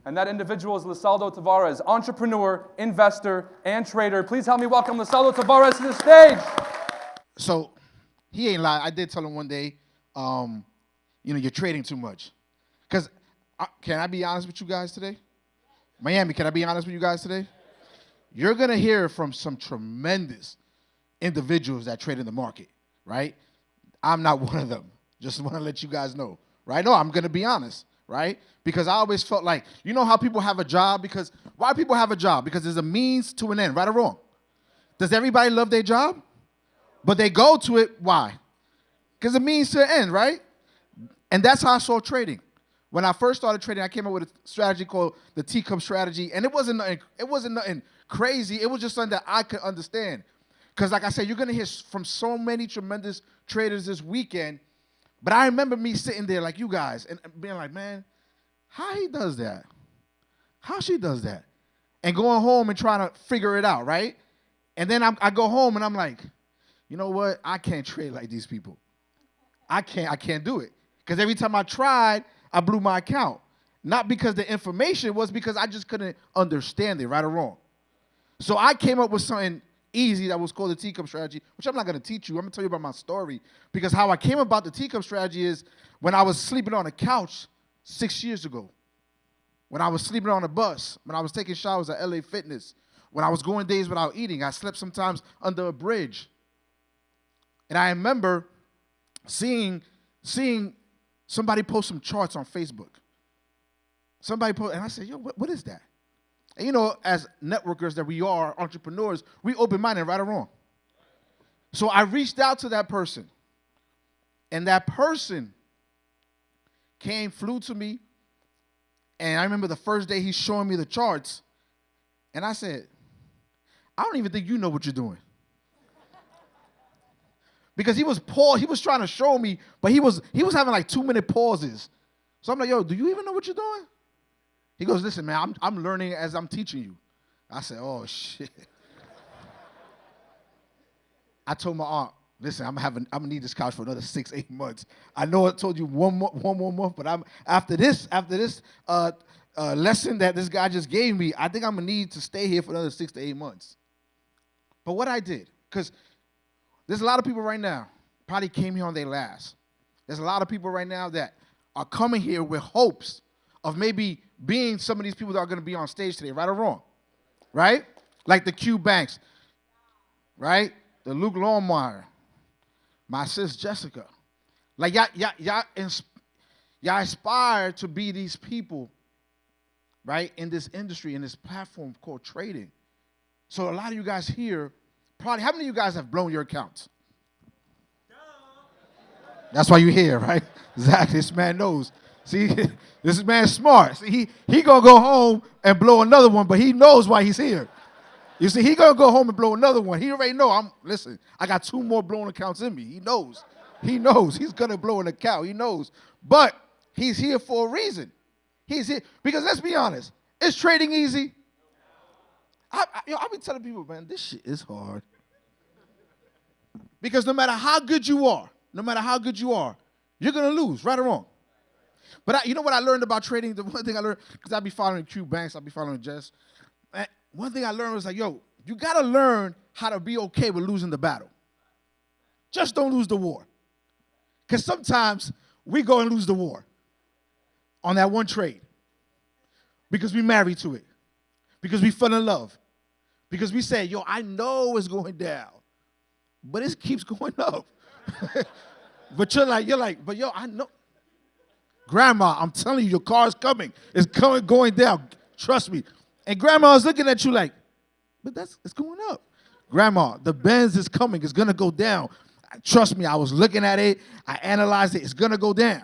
And that individual is Lisaldo Tavarez, entrepreneur, investor, and trader. Please help me welcome Lisaldo Tavarez to the stage. So he ain't lie. I did tell him one day, you're trading too much. Because can I be honest with you guys today? Miami, can I be honest with you guys today? You're going to hear from some tremendous individuals that trade in the market, right? I'm not one of them. Just want to let you guys know, right? No, I'm going to be honest, right? Because I always felt like, you know how people have a job? Because why people have a job? Because there's a means to an end, right or wrong? Does everybody love their job? But they go to it, why? Because it means to an end, right? And that's how I saw trading. When I first started trading, I came up with a strategy called the teacup strategy, and it wasn't nothing crazy. It was just something that I could understand. Because like I said, you're going to hear from so many tremendous traders this weekend, but I remember me sitting there like you guys and being like, man, how he does that? How she does that? And going home and trying to figure it out, right? And then I go home and I'm like, you know what? I can't trade like these people. I can't do it. Because every time I tried, I blew my account. Not because the information, was because I just couldn't understand it, right or wrong. So I came up with something easy that was called the teacup strategy, which I'm not going to teach you. I'm going to tell you about my story. Because how I came about the teacup strategy is when I was sleeping on a couch 6 years ago. When I was sleeping on a bus. When I was taking showers at LA Fitness. When I was going days without eating. I slept sometimes under a bridge. And I remember seeing somebody post some charts on Facebook. Somebody post, and I said, yo, what is that? And you know, as networkers that we are, entrepreneurs, we open-minded, right or wrong. So I reached out to that person. And that person flew to me. And I remember the first day he's showing me the charts. And I said, I don't even think you know what you're doing. Because he was trying to show me, but he was having like 2-minute pauses. So I'm like, yo, do you even know what you're doing? He goes, listen, man, I'm learning as I'm teaching you. I said, oh, shit. I told my aunt, listen, I'm gonna need this couch for another 6-8 months. I know I told you one more month, but after this lesson that this guy just gave me, I think I'm gonna need to stay here for another 6 to 8 months. But what I did, because there's a lot of people right now probably came here on their last. There's a lot of people right now that are coming here with hopes of maybe being some of these people that are going to be on stage today, right or wrong, right? Like the Q Banks, right? The Luke Longmire, my sis Jessica. Like y'all aspire to be these people, right, in this industry, in this platform called trading. So a lot of you guys here, probably, how many of you guys have blown your accounts? That's why you're here, right? Exactly. This man knows. See, this man's smart. See, he gonna go home and blow another one, but he knows why he's here. You see, he gonna go home and blow another one. He already know. Listen, I got 2 more blown accounts in me. He knows. He knows. He's gonna blow an account. He knows. But he's here for a reason. He's here because let's be honest. Is trading easy? I've been telling people, man, this shit is hard. Because no matter how good you are, you're gonna lose, right or wrong. But you know what I learned about trading? The one thing I learned, because I be following Q Banks, I be following Jess. One thing I learned was like, yo, you gotta learn how to be okay with losing the battle. Just don't lose the war. Because sometimes we go and lose the war on that one trade. Because we married to it. Because we fell in love. Because we said, yo, I know it's going down. But it keeps going up. But you're like, but yo, I know. Grandma, I'm telling you, your car's coming. It's going down. Trust me. And Grandma is looking at you like, but it's going up. Grandma, the Benz is coming. It's going to go down. Trust me, I was looking at it. I analyzed it. It's going to go down.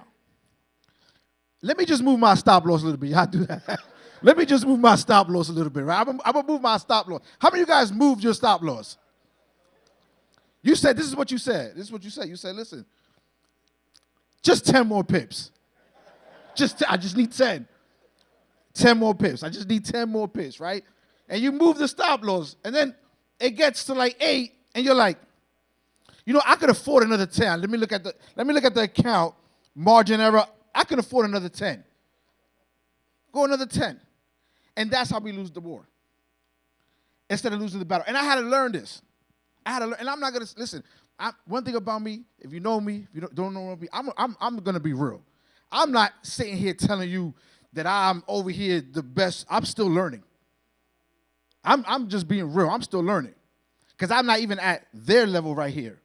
Let me just move my stop loss a little bit. Y'all do that. Let me just move my stop loss a little bit, right? I'm going to move my stop loss. How many of you guys moved your stop loss? You said, this is what you said. This is what you said. You said, listen, just 10 more pips. I just need 10. 10 more pips. I just need 10 more pips, right? And you move the stop loss, and then it gets to like 8, and you're like, you know, I could afford another 10. Let me look at the account, margin error. I can afford another 10. Go another 10. And that's how we lose the war. Instead of losing the battle. And I had to learn this. And I'm not going to, listen, one thing about me, if you know me, if you don't know me, I'm going to be real. I'm not sitting here telling you that I'm over here the best. I'm still learning. I'm just being real. I'm still learning. Because I'm not even at their level right here.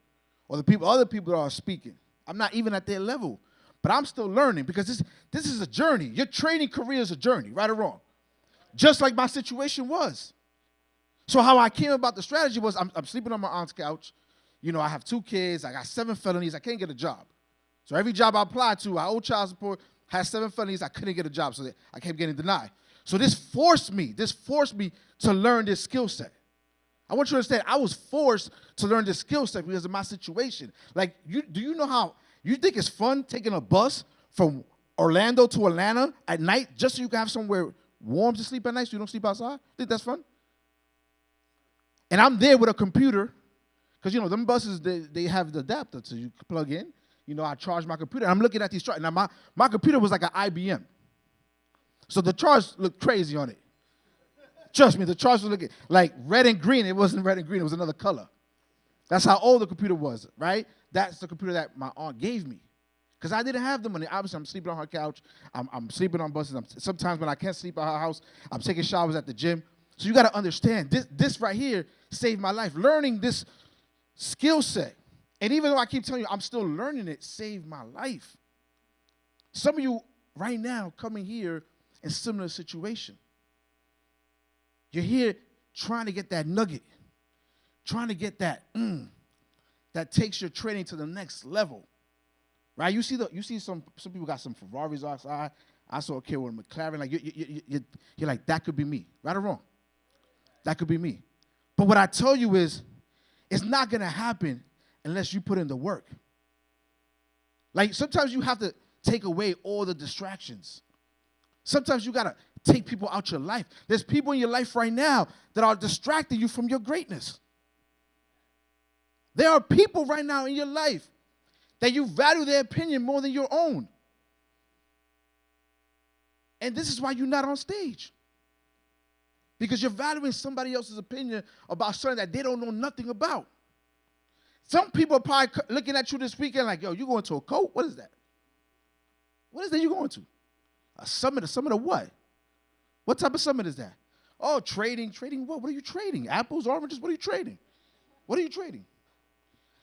Or other people that are speaking. I'm not even at their level. But I'm still learning because this is a journey. Your trading career is a journey, right or wrong. Just like my situation was. So how I came about the strategy was I'm sleeping on my aunt's couch. You know, I have 2 kids. I got 7 felonies. I can't get a job. So every job I applied to, I owe child support, had 7 felonies. I couldn't get a job, so I kept getting denied. So this forced me to learn this skill set. I want you to understand, I was forced to learn this skill set because of my situation. Like, do you know how, you think it's fun taking a bus from Orlando to Atlanta at night just so you can have somewhere warm to sleep at night so you don't sleep outside? Think that's fun? And I'm there with a computer, because, you know, them buses, they have the adapter so you plug in. You know, I charge my computer. And I'm looking at these charts. Now, my computer was like an IBM. So the charts looked crazy on it. Trust me, the charts were looking like red and green. It wasn't red and green. It was another color. That's how old the computer was, right? That's the computer that my aunt gave me. Because I didn't have the money. Obviously, I'm sleeping on her couch. I'm sleeping on buses. Sometimes when I can't sleep at her house, I'm taking showers at the gym. So you got to understand, this right here saved my life. Learning this skill set, and even though I keep telling you I'm still learning it, saved my life. Some of you right now coming here in similar situation. You're here trying to get that nugget, trying to get that that takes your trading to the next level, right? You see some people got some Ferraris outside. I saw a kid with a McLaren. Like you're like, that could be me, right or wrong? That could be me. But what I tell you is, it's not going to happen unless you put in the work. Like, sometimes you have to take away all the distractions. Sometimes you got to take people out your life. There's people in your life right now that are distracting you from your greatness. There are people right now in your life that you value their opinion more than your own. And this is why you're not on stage. Because you're valuing somebody else's opinion about something that they don't know nothing about. Some people are probably looking at you this weekend like, yo, you going to a coat? What is that? What is that you going to? A summit? A summit of what? What type of summit is that? Oh, trading. Trading what? What are you trading? Apples, oranges? What are you trading? What are you trading?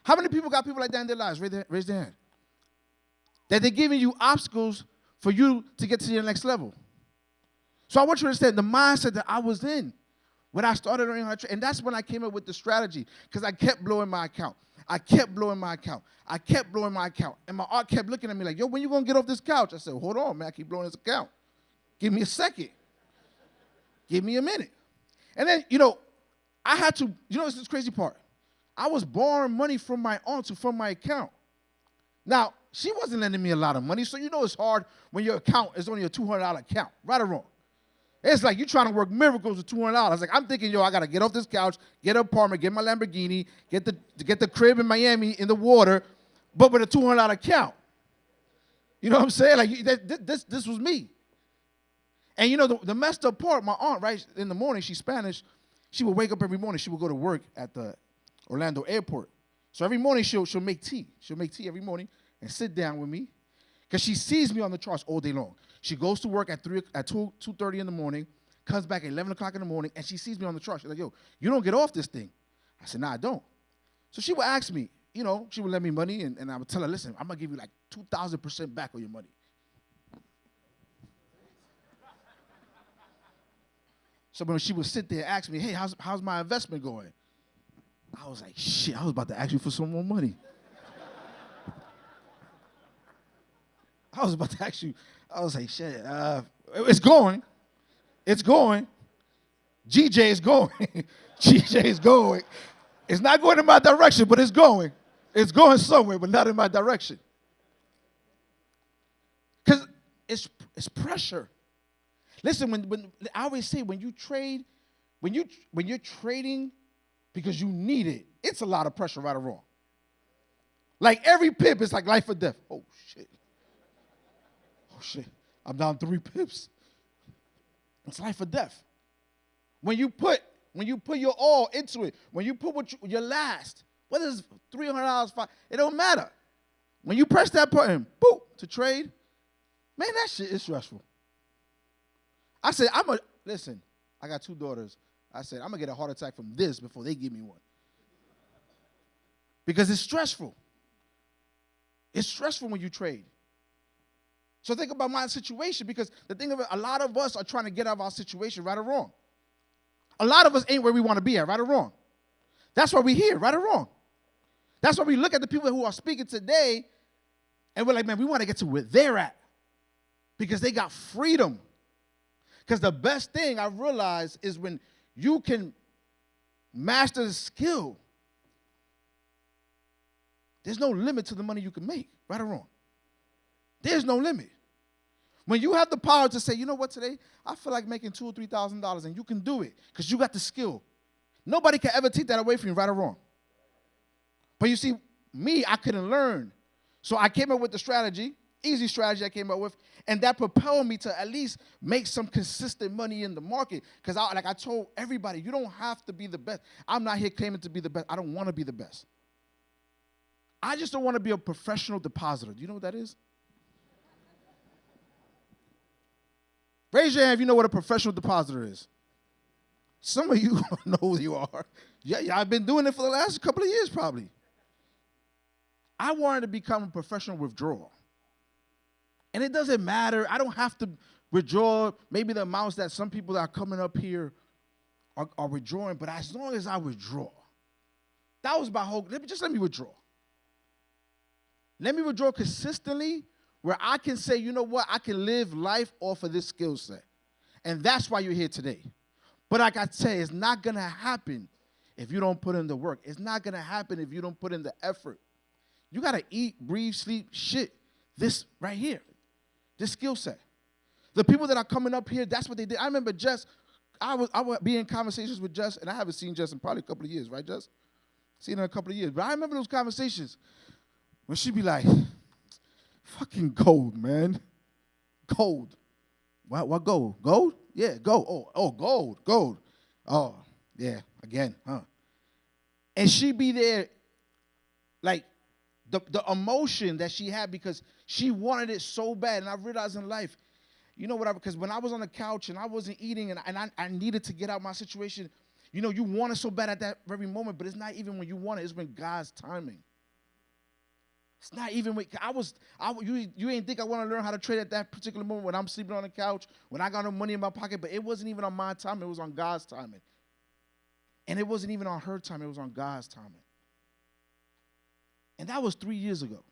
How many people got people like that in their lives? Raise their hand. That they're giving you obstacles for you to get to your next level. So I want you to understand the mindset that I was in when I started learning how to trade. And that's when I came up with the strategy, because I kept blowing my account. I kept blowing my account. I kept blowing my account. And my aunt kept looking at me like, yo, when you going to get off this couch? I said, hold on, man. I keep blowing this account. Give me a second. Give me a minute. And then, you know, I had to, you know, this is the crazy part. I was borrowing money from my aunt to fund my account. Now, she wasn't lending me a lot of money, so you know it's hard when your account is only a $200 account, right or wrong. It's like you trying to work miracles with $200. Like, I'm thinking, yo, I got to get off this couch, get an apartment, get my Lamborghini, get the crib in Miami in the water, but with a $200 account. You know what I'm saying? Like, this was me. And, you know, the messed up part, my aunt, right, in the morning, she's Spanish, she would wake up every morning. She would go to work at the Orlando airport. So every morning, she'll make tea. She'll make tea every morning and sit down with me, because she sees me on the charts all day long. She goes to work at 2:30 in the morning, comes back at 11 o'clock in the morning, and she sees me on the chart. She's like, yo, you don't get off this thing. I said, nah, I don't. So she would ask me, you know, she would lend me money, and I would tell her, listen, I'm going to give you like 2,000% back on your money. So when she would sit there and ask me, hey, how's my investment going? I was like, shit, I was about to ask you for some more money. I was about to ask you, I was like, shit, it's going. It's going. GJ is going. GJ is going. It's not going in my direction, but it's going. It's going somewhere, but not in my direction. Because it's pressure. Listen, when I always say, when you trade, when you're trading because you need it, it's a lot of pressure, right or wrong. Like, every pip is like life or death. Oh, shit. Oh, shit. I'm down 3 pips. It's life or death. When you put your all into it, when you put your last, whether it's $300, it don't matter. When you press that button, boop, to trade, man, that shit is stressful. I said, listen, I got 2 daughters. I said, I'm going to get a heart attack from this before they give me one. Because it's stressful. It's stressful when you trade. So think about my situation, because the thing of it, a lot of us are trying to get out of our situation, right or wrong. A lot of us ain't where we want to be at, right or wrong. That's why we're here, right or wrong. That's why we look at the people who are speaking today, and we're like, man, we want to get to where they're at, because they got freedom. Because the best thing I realized is when you can master the skill, there's no limit to the money you can make, right or wrong. There's no limit. When you have the power to say, you know what, today, I feel like making $2,000 or $3,000, and you can do it because you got the skill. Nobody can ever take that away from you, right or wrong. But you see, me, I couldn't learn. So I came up with the strategy, easy strategy I came up with, and that propelled me to at least make some consistent money in the market. Because like I told everybody, you don't have to be the best. I'm not here claiming to be the best. I don't want to be the best. I just don't want to be a professional depositor. Do you know what that is? Raise your hand if you know what a professional depositor is. Some of you know who you are. Yeah, I've been doing it for the last couple of years probably. I wanted to become a professional withdrawer. And it doesn't matter. I don't have to withdraw maybe the amounts that some people that are coming up here are withdrawing, but as long as I withdraw. That was my whole, let me withdraw. Let me withdraw consistently where I can say, you know what, I can live life off of this skill set. And that's why you're here today. But like I say, it's not going to happen if you don't put in the work. It's not going to happen if you don't put in the effort. You got to eat, breathe, sleep, shit. This right here, this skill set. The people that are coming up here, that's what they did. I remember Jess, I would be in conversations with Jess, and I haven't seen Jess in probably a couple of years, right, Jess? Seen her in a couple of years. But I remember those conversations when she'd be like, fucking gold, man. Gold. What gold? Gold? Yeah, gold. Oh, gold. Oh, yeah, again, huh? And she'd be there, like, the emotion that she had because she wanted it so bad. And I realized in life, you know what, because when I was on the couch and I wasn't eating and I needed to get out my situation, you know, you want it so bad at that very moment, but it's not even when you want it, it's when God's timing. It's not even when you ain't think I want to learn how to trade at that particular moment when I'm sleeping on the couch, when I got no money in my pocket, but it wasn't even on my time, it was on God's timing. And it wasn't even on her time, it was on God's timing. And that was 3 years ago.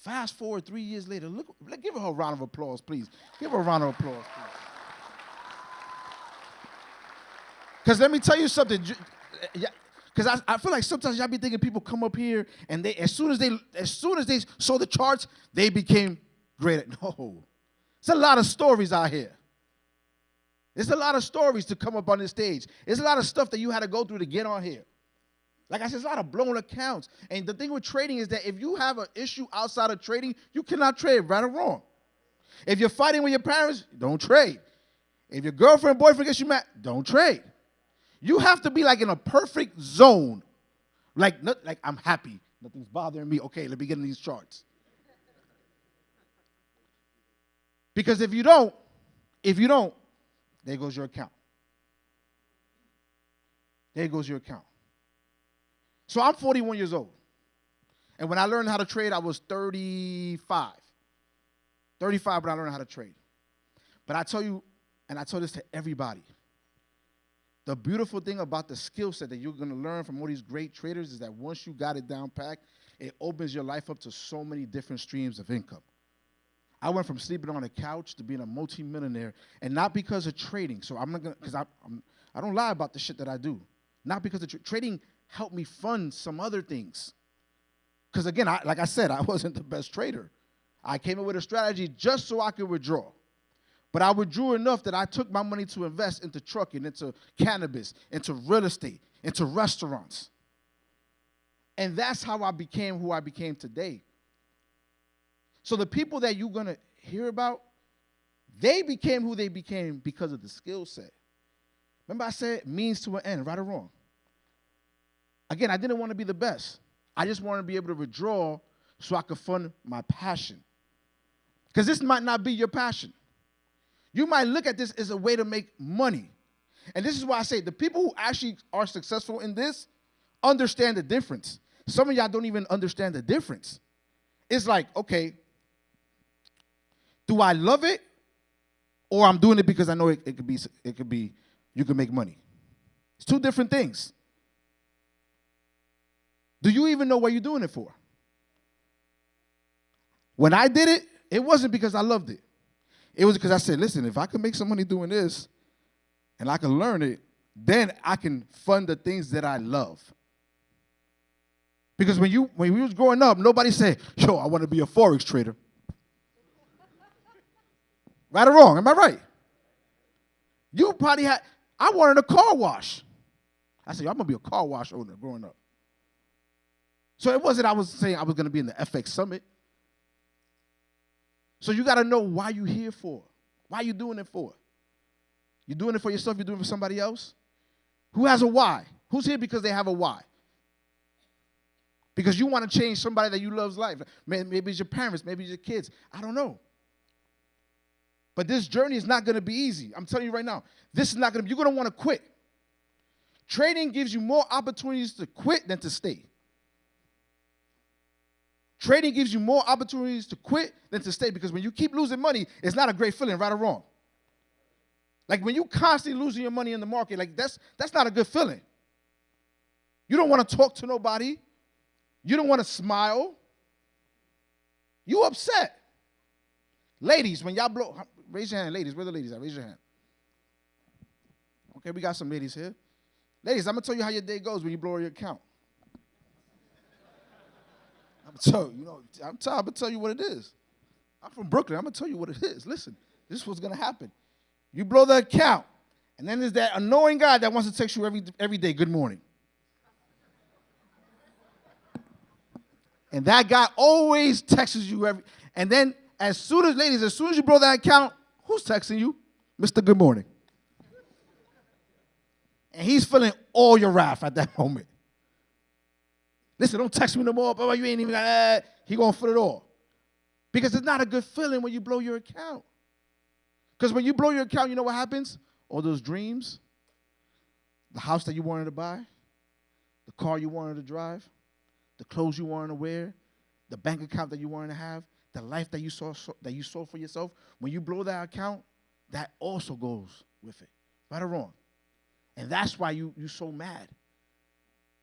Fast forward 3 years later, look, give her a round of applause, please. Give her a round of applause, please. Because let me tell you something. Because I feel like sometimes y'all be thinking people come up here and they as soon as they saw the charts, they became great. No. There's a lot of stories out here. There's a lot of stories to come up on this stage. There's a lot of stuff that you had to go through to get on here. Like I said, there's a lot of blown accounts. And the thing with trading is that if you have an issue outside of trading, you cannot trade, right or wrong. If you're fighting with your parents, don't trade. If your girlfriend, boyfriend gets you mad, don't trade. You have to be like in a perfect zone. Like I'm happy. Nothing's bothering me. Okay, let me get in these charts. Because if you don't, there goes your account. There goes your account. So I'm 41 years old. And when I learned how to trade, I was 35. 35 when I learned how to trade. But I tell you, and I tell this to everybody, the beautiful thing about the skill set that you're going to learn from all these great traders is that once you got it down packed, it opens your life up to so many different streams of income. I went from sleeping on a couch to being a multimillionaire, and not because of trading. So I'm not going to, because I don't lie about the shit that I do. Not because of trading helped me fund some other things. Because again, like I said, I wasn't the best trader. I came up with a strategy just so I could withdraw. But I withdrew enough that I took my money to invest into trucking, into cannabis, into real estate, into restaurants. And that's how I became who I became today. So the people that you're going to hear about, They became who they became because of the skill set. Remember I said means to an end, right or wrong. Again, I didn't want to be the best. I just wanted to be able to withdraw so I could fund my passion. Because this might not be your passion. You might look at this as a way to make money. And this is why I say the people who actually are successful in this understand the difference. Some of y'all don't even understand the difference. It's like, okay, do I love it? Or I'm doing it because I know it could be, you can make money. It's two different things. Do you even know what you're doing it for? When I did it, it wasn't because I loved it. It was because I said, listen, if I can make some money doing this and I can learn it, then I can fund the things that I love. Because when we was growing up, nobody said, yo, I want to be a Forex trader. Right or wrong? Am I right? You probably had, I wanted a car wash. I said, I'm going to be a car wash owner growing up. So it wasn't I was saying I was going to be in the FXSummit. So you got to know why you're here for. Why you doing it for? You doing it for yourself? You doing it for somebody else? Who has a why? Who's here because they have a why? Because you want to change somebody that you love's life. Maybe it's your parents. Maybe it's your kids. I don't know. But this journey is not going to be easy. I'm telling you right now. This is not going to be. You're going to want to quit. Trading gives you more opportunities to quit than to stay. Trading gives you more opportunities to quit than to stay because when you keep losing money, it's not a great feeling, right or wrong. Like when you constantly losing your money in the market, like that's not a good feeling. You don't want to talk to nobody. You don't want to smile. You upset. Ladies, when y'all blow, raise your hand, ladies. Where the ladies at? Raise your hand. Okay, we got some ladies here. Ladies, I'm going to tell you how your day goes when you blow your account. I'm going to tell you what it is. I'm from Brooklyn. I'm going to tell you what it is. Listen, this is what's going to happen. You blow the account, and then there's that annoying guy that wants to text you every day, good morning. And that guy always texts you and then as soon as you blow that account, who's texting you? Mr. Good Morning. And he's feeling all your wrath at that moment. Listen, don't text me no more, but you ain't even got that. He gonna feel it all. Because it's not a good feeling when you blow your account. Because when you blow your account, you know what happens? All those dreams, the house that you wanted to buy, the car you wanted to drive, the clothes you wanted to wear, the bank account that you wanted to have, the life that you saw for yourself, when you blow that account, that also goes with it. Right or wrong? And that's why you're so mad.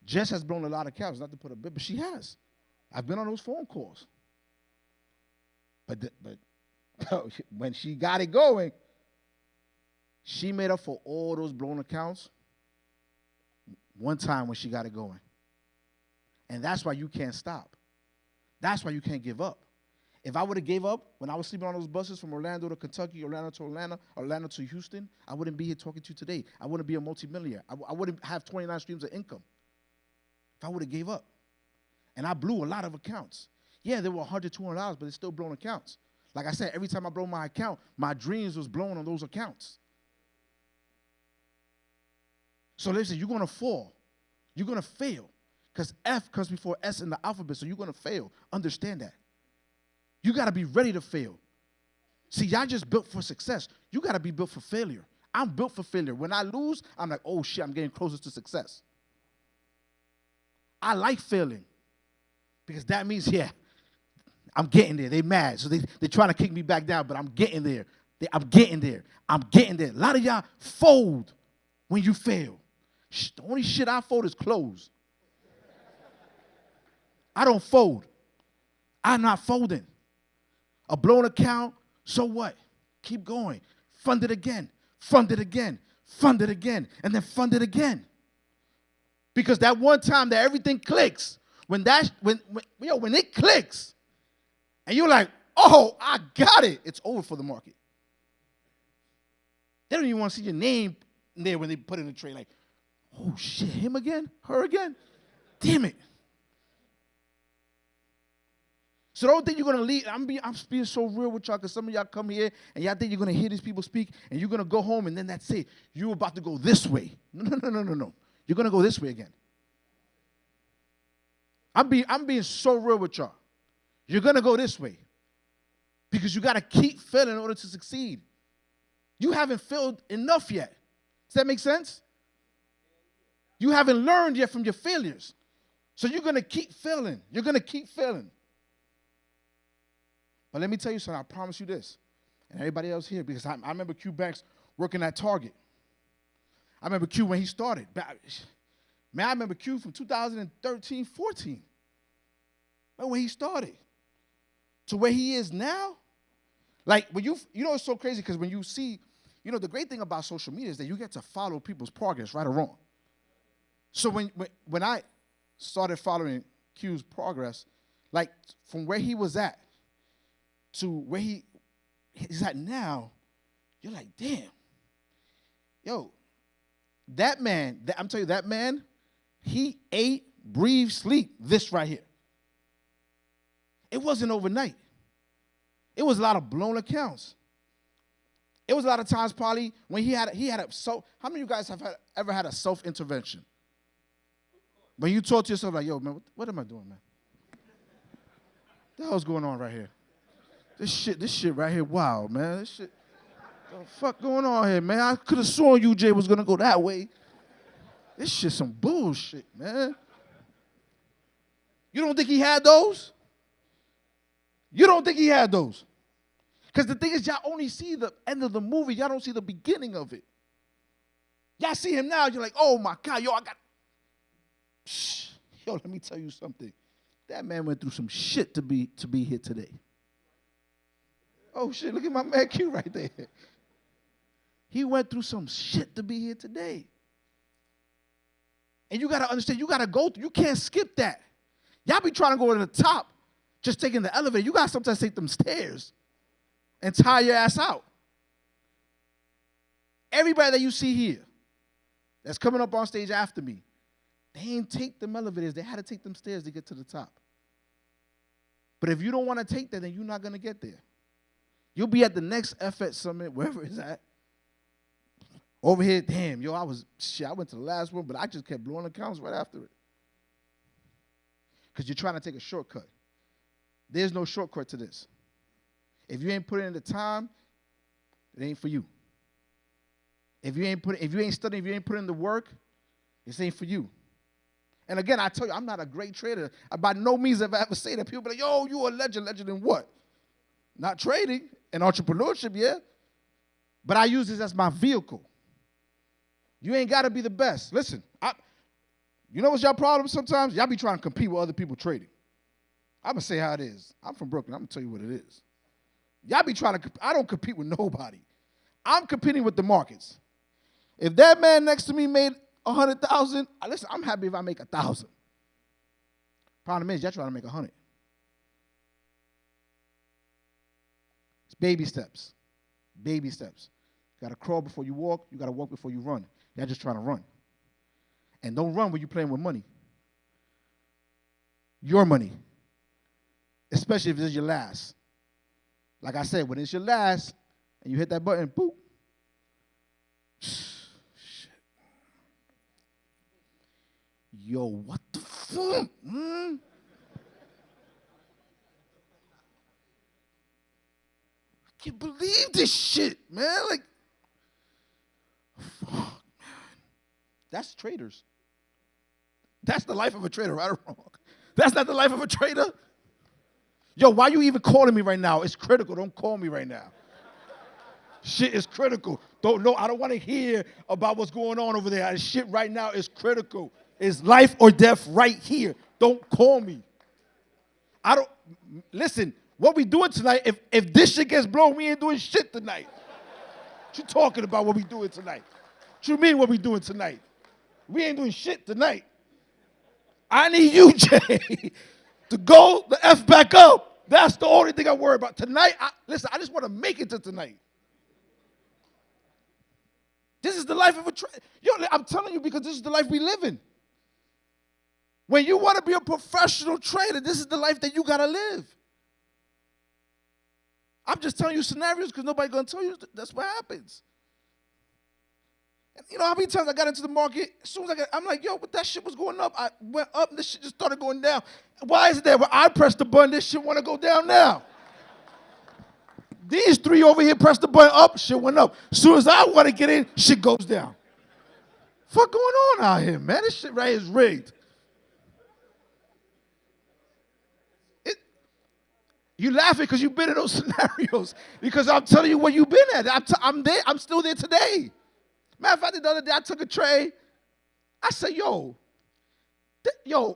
Jess has blown a lot of accounts, not to put a bit, but she has. I've been on those phone calls. But when she got it going, she made up for all those blown accounts one time when she got it going. And that's why you can't stop. That's why you can't give up. If I would have gave up when I was sleeping on those buses from Orlando to Kentucky, Orlando to Atlanta, Orlando to Houston, I wouldn't be here talking to you today. I wouldn't be a multimillionaire. I wouldn't have 29 streams of income if I would have gave up. And I blew a lot of accounts. Yeah, there were $100, $200, but it's still blown accounts. Like I said, every time I blow my account, my dreams was blown on those accounts. So listen, you're going to fall. You're going to fail. Because F comes before S in the alphabet, so you're going to fail. Understand that. You got to be ready to fail. See, y'all just built for success. You got to be built for failure. I'm built for failure. When I lose, I'm like, oh, shit, I'm getting closer to success. I like failing because that means, yeah, I'm getting there. They mad, so they're trying to kick me back down, but I'm getting there. I'm getting there. I'm getting there. A lot of y'all fold when you fail. The only shit I fold is clothes. I don't fold. I'm not folding. A blown account, so what? Keep going. Fund it again. Fund it again. Fund it again. And then fund it again. Because that one time that everything clicks, when it clicks, and you're like, oh, I got it, it's over for the market. They don't even want to see your name there when they put in the trade. Like, oh, shit, him again? Her again? Damn it. So don't think you're going to leave. I'm being so real with y'all because some of y'all come here and y'all think you're going to hear these people speak and you're going to go home and then that's it. You're about to go this way. No. You're going to go this way again. I'm being so real with y'all. You're going to go this way because you got to keep failing in order to succeed. You haven't failed enough yet. Does that make sense? You haven't learned yet from your failures. So you're going to keep failing. You're going to keep failing. But let me tell you something. I promise you this. And everybody else here, because I remember Q Banks working at Target. I remember Q when he started. Man, I remember Q from 2013, 14. Man, when he started. To where he is now. Like, when you know it's so crazy because when you see, the great thing about social media is that you get to follow people's progress, right or wrong. So when I started following Q's progress, like from where he was at to where he's at now, you're like, damn. Yo, that man, I'm telling you, that man, he ate, breathed, sleep this right here. It wasn't overnight. It was a lot of blown accounts. It was a lot of times probably when he had a how many of you guys have ever had a self-intervention? When you talk to yourself like, yo, man, what am I doing, man? What the hell's going on right here? This shit right here, wow, man. This shit, what the fuck going on here, man? I could have sworn UJ was going to go that way. This shit some bullshit, man. You don't think he had those? You don't think he had those? Because the thing is, y'all only see the end of the movie. Y'all don't see the beginning of it. Y'all see him now, you're like, oh, my God, yo, Yo, let me tell you something. That man went through some shit to be here today. Oh, shit, look at my man Q right there. He went through some shit to be here today. And you got to understand, you got to go through. You can't skip that. Y'all be trying to go to the top, just taking the elevator. You got to sometimes take them stairs and tire your ass out. Everybody that you see here that's coming up on stage after me, they ain't take them elevators. They had to take them stairs to get to the top. But if you don't want to take that, then you're not going to get there. You'll be at the next FXSummit, wherever it's at. Over here, damn, yo, I went to the last one, but I just kept blowing accounts right after it. Because you're trying to take a shortcut. There's no shortcut to this. If you ain't putting in the time, it ain't for you. If you ain't studying, if you ain't putting in the work, this ain't for you. And again, I tell you, I'm not a great trader. By no means have I ever say that. People be like, yo, you a legend. Legend in what? Not trading and entrepreneurship, yeah. But I use this as my vehicle. You ain't got to be the best. Listen, you know what's your problem sometimes? Y'all be trying to compete with other people trading. I'm going to say how it is. I'm from Brooklyn. I'm going to tell you what it is. Y'all be trying to, I don't compete with nobody. I'm competing with the markets. If that man next to me made 100,000, listen, I'm happy if I make 1,000. Problem is, y'all trying to make 100. It's baby steps. Baby steps. You got to crawl before you walk. You got to walk before you run. Y'all just trying to run. And don't run when you're playing with money. Your money. Especially if this is your last. Like I said, when it's your last, and you hit that button, boop. Shit. Yo, what the fuck? I can't believe this shit, man. Like, fuck, man. That's traders. That's the life of a trader, right or wrong? That's not the life of a trader. Yo, why you even calling me right now? It's critical. Don't call me right now. Shit is critical. I don't want to hear about what's going on over there. Shit right now is critical. It's life or death right here. Don't call me. Listen, what we doing tonight, if this shit gets blown, we ain't doing shit tonight. What you talking about what we doing tonight? What you mean what we doing tonight? We ain't doing shit tonight. I need you, Jay, to go the F back up. That's the only thing I worry about. Tonight, listen, I just want to make it to tonight. This is the life of a trader. Yo, I'm telling you because this is the life we live in. When you want to be a professional trader, this is the life that you got to live. I'm just telling you scenarios because nobody's going to tell you that's what happens. And you know how many times I got into the market, as soon as I'm like, yo, but that shit was going up. I went up and this shit just started going down. Why is it that when I press the button, this shit want to go down now? These three over here press the button up, shit went up. As soon as I want to get in, shit goes down. Fuck going on out here, man? This shit right here is rigged. You laughing because you've been in those scenarios. Because I'm telling you where you've been at. I'm there. I'm still there today. Matter of fact, the other day I took a trade. I said, yo,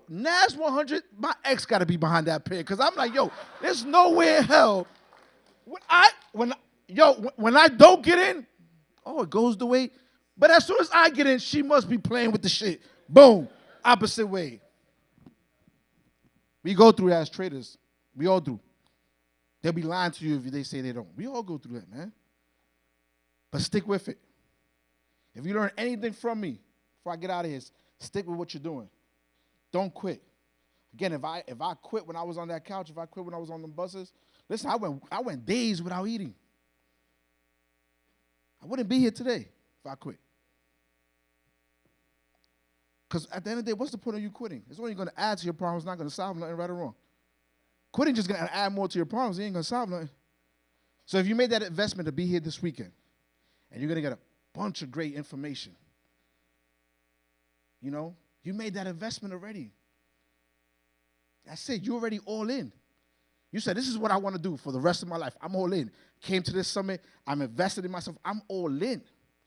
NAS 100, my ex got to be behind that pin. Because I'm like, yo, there's no way in hell. When I don't get in, oh, it goes the way. But as soon as I get in, she must be playing with the shit. Boom, opposite way. We go through that as traders. We all do. They'll be lying to you if they say they don't. We all go through that, man. But stick with it. If you learn anything from me before I get out of here, stick with what you're doing. Don't quit. Again, if I quit when I was on that couch, if I quit when I was on the buses, listen, I went days without eating. I wouldn't be here today if I quit. Because at the end of the day, what's the point of you quitting? It's only going to add to your problems, not going to solve nothing, right or wrong. Quitting just going to add more to your problems. It ain't going to solve nothing. So if you made that investment to be here this weekend, and you're going to get a bunch of great information, you know, you made that investment already. That's it. You're already all in. You said, this is what I want to do for the rest of my life. I'm all in. Came to this summit. I'm invested in myself. I'm all in.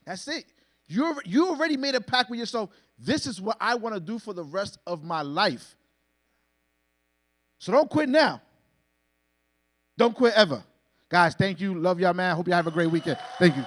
That's it. You already made a pact with yourself. This is what I want to do for the rest of my life. So don't quit now. Don't quit ever. Guys, thank you. Love y'all, man. Hope y'all have a great weekend. Thank you.